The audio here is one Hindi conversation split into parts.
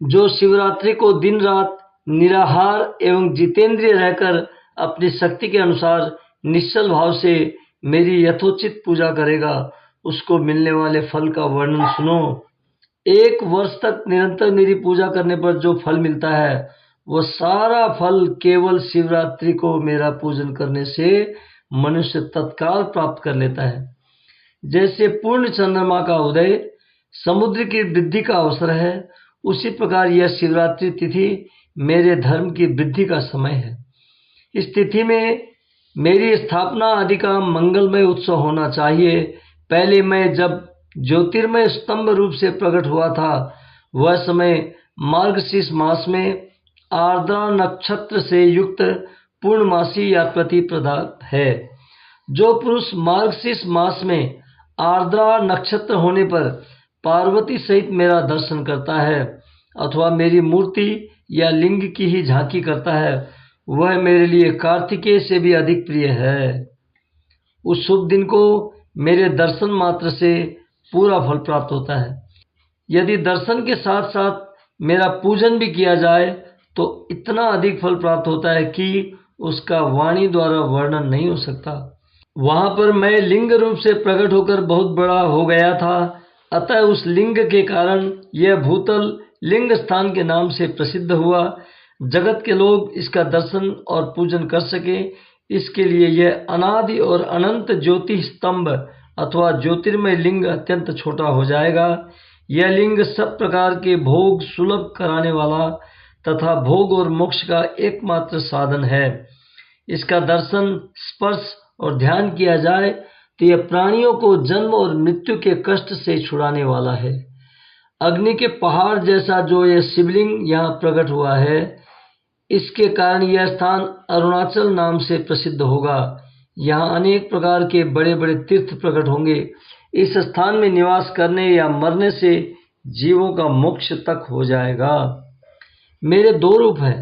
जो शिवरात्रि को दिन रात निराहार एवं जितेंद्रिय रहकर अपनी शक्ति के अनुसार निश्चल भाव से मेरी यथोचित पूजा करेगा, उसको मिलने वाले फल का वर्णन सुनो। 1 वर्ष तक निरंतर मेरी पूजा करने पर जो फल मिलता है, वह सारा फल केवल शिवरात्रि को मेरा पूजन करने से मनुष्य तत्काल प्राप्त कर लेता है। जैसे पूर्ण चंद्रमा का उदय समुद्र की वृद्धि का अवसर है, उसी प्रकार यह शिवरात्रि तिथि मेरे धर्म की वृद्धि का समय है। इस तिथि में मेरी स्थापना आदि का मंगलमय उत्सव होना चाहिए। पहले मैं जब ज्योतिर्मय स्तंभ रूप से प्रकट हुआ था, वह समय मार्गशीर्ष मास में आर्द्रा नक्षत्र से युक्त पूर्णमासी या प्रतिपदा है। जो पुरुष मार्गशीर्ष मास में आर्द्रा नक्षत्र होने पर पार्वती सहित मेरा दर्शन करता है अथवा मेरी मूर्ति या लिंग की ही झांकी करता है, वह मेरे लिए कार्तिकेय से भी अधिक प्रिय है। उस शुभ दिन को मेरे दर्शन मात्र से पूरा फल प्राप्त होता है। यदि दर्शन के साथ साथ मेरा पूजन भी किया जाए तो इतना अधिक फल प्राप्त होता है कि उसका वाणी द्वारा वर्णन नहीं हो सकता। वहां पर मैं लिंग रूप से प्रकट होकर बहुत बड़ा हो गया था, अतः उस लिंग के कारण यह भूतल लिंग स्थान के नाम से प्रसिद्ध हुआ। जगत के लोग इसका दर्शन और पूजन कर सके, इसके लिए यह अनादि और अनंत ज्योति स्तंभ अथवा ज्योतिर्मय लिंग अत्यंत छोटा हो जाएगा। यह लिंग सब प्रकार के भोग सुलभ कराने वाला तथा भोग और मोक्ष का एकमात्र साधन है। इसका दर्शन, स्पर्श और ध्यान किया जाए तो यह प्राणियों को जन्म और मृत्यु के कष्ट से छुड़ाने वाला है। अग्नि के पहाड़ जैसा जो यह शिवलिंग यहाँ प्रकट हुआ है, इसके कारण यह स्थान अरुणाचल नाम से प्रसिद्ध होगा। यहाँ अनेक प्रकार के बड़े बड़े तीर्थ प्रकट होंगे। इस स्थान में निवास करने या मरने से जीवों का मोक्ष तक हो जाएगा। मेरे 2 रूप हैं,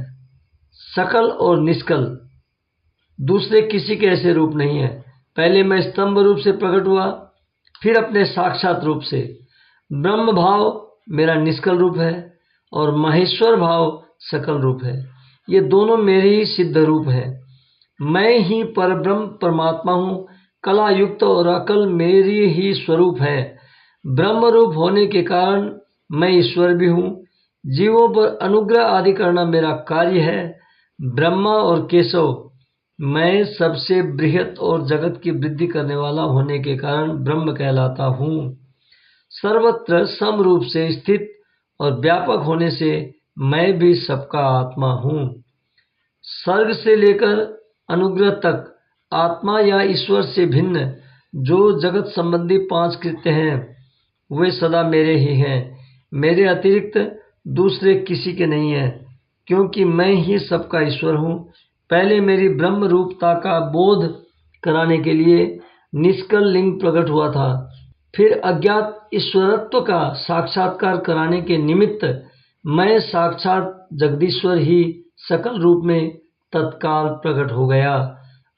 सकल और निष्कल। दूसरे किसी के ऐसे रूप नहीं है। पहले मैं स्तंभ रूप से प्रकट हुआ, फिर अपने साक्षात रूप से। ब्रह्म भाव मेरा निष्कल रूप है और महेश्वर भाव सकल रूप है। ये दोनों मेरे ही सिद्ध रूप हैं। मैं ही परब्रह्म परमात्मा हूँ। कला युक्त और अकल मेरी ही स्वरूप है। ब्रह्म रूप होने के कारण मैं ईश्वर भी हूँ। जीवों पर अनुग्रह आदि करना मेरा कार्य है। ब्रह्मा और केशव, मैं सबसे बृहत और जगत की वृद्धि करने वाला होने के कारण ब्रह्म कहलाता हूँ। सर्वत्र सम रूप से स्थित और व्यापक होने से मैं भी सबका आत्मा हूँ। सर्ग से लेकर अनुग्रह तक आत्मा या ईश्वर से भिन्न जो जगत संबंधी 5 कृत्य हैं, वे सदा मेरे ही हैं। मेरे अतिरिक्त दूसरे किसी के नहीं हैं, क्योंकि मैं ही सबका ईश्वर हूँ। पहले मेरी ब्रह्म रूपता का बोध कराने के लिए निष्कल लिंग प्रकट हुआ था। फिर अज्ञात ईश्वरत्व का साक्षात्कार कराने के निमित्त मैं साक्षात जगदीश्वर ही सकल रूप में तत्काल प्रकट हो गया।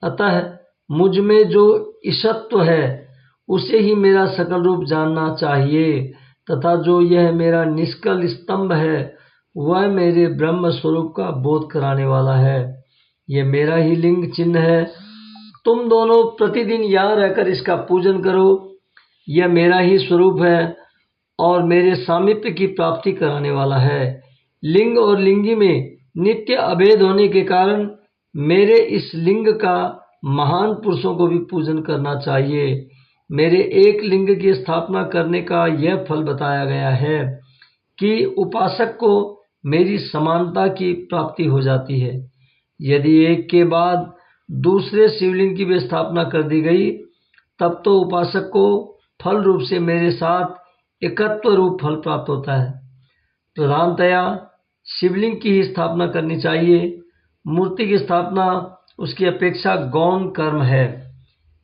अतः मुझ में जो ईशत्व है उसे ही मेरा सकल रूप जानना चाहिए, तथा जो यह मेरा निष्कल स्तंभ है वह मेरे ब्रह्म स्वरूप का बोध कराने वाला है। यह मेरा ही लिंग चिन्ह है। तुम दोनों प्रतिदिन यहाँ रहकर इसका पूजन करो। यह मेरा ही स्वरूप है और मेरे सामीप्य की प्राप्ति कराने वाला है। लिंग और लिंगी में नित्य अभेद होने के कारण मेरे इस लिंग का महान पुरुषों को भी पूजन करना चाहिए। मेरे एक लिंग की स्थापना करने का यह फल बताया गया है कि उपासक को मेरी समानता की प्राप्ति हो जाती है। यदि एक के बाद दूसरे शिवलिंग की भी स्थापना कर दी गई, तब तो उपासक को फल रूप से मेरे साथ एकत्व रूप फल प्राप्त होता है। प्रधानतया शिवलिंग की ही स्थापना करनी चाहिए। मूर्ति की स्थापना उसकी अपेक्षा गौण कर्म है।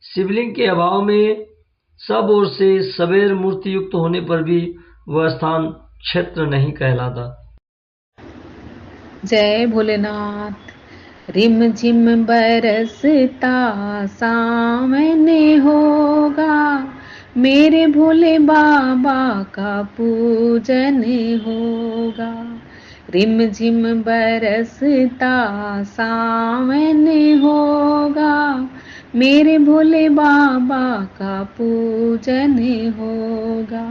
शिवलिंग के अभाव में सब ओर से सवेर मूर्ति युक्त होने पर भी वह स्थान क्षेत्र नहीं कहलाता। जय भोलेनाथ। रिम झिम बरसता सावन होगा, मेरे भोले बाबा का पूजन होगा। रिम झिम बरसता सावन होगा, मेरे भोले बाबा का पूजन होगा।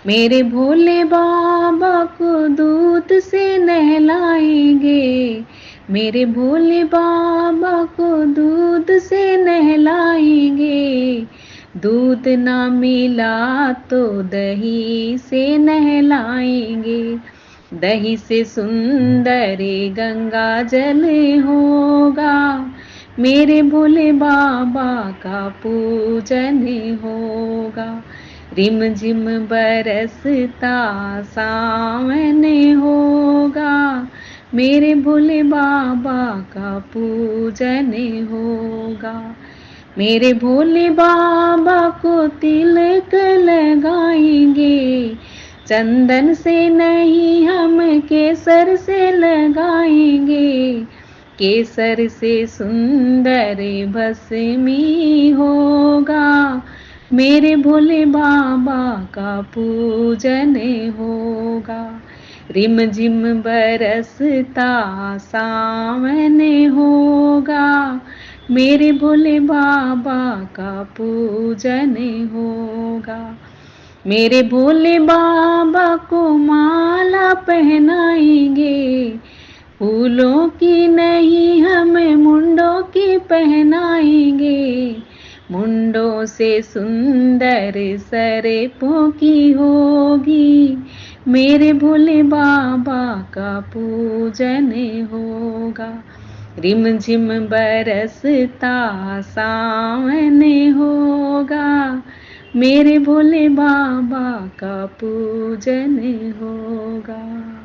मेरे भोले बाबा को दूध से नहलाएंगे, मेरे भोले बाबा को दूध से नहलाएंगे। दूध ना मिला तो दही से नहलाएंगे, दही से सुंदर गंगा जल होगा, मेरे भोले बाबा का पूजन होगा। रिम झिम बरसता सावन होगा, मेरे भोले बाबा का पूजन होगा। मेरे भोले बाबा को तिलक लगाएंगे, चंदन से नहीं हम केसर से लगाएंगे, केसर से सुंदर भस्मी होगा, मेरे भोले बाबा का पूजन होगा। रिम झिम बरसता सावन होगा, मेरे भोले बाबा का पूजन होगा। मेरे भोले बाबा को माला पहनाएंगे, फूलों की नहीं हमें मुंडों की पहनाएंगे, मुंडों से सुंदर सरेपों की होगी, मेरे भोले बाबा का पूजन होगा। रिम झिम बरसता सावन होगा, मेरे भोले बाबा का पूजन होगा।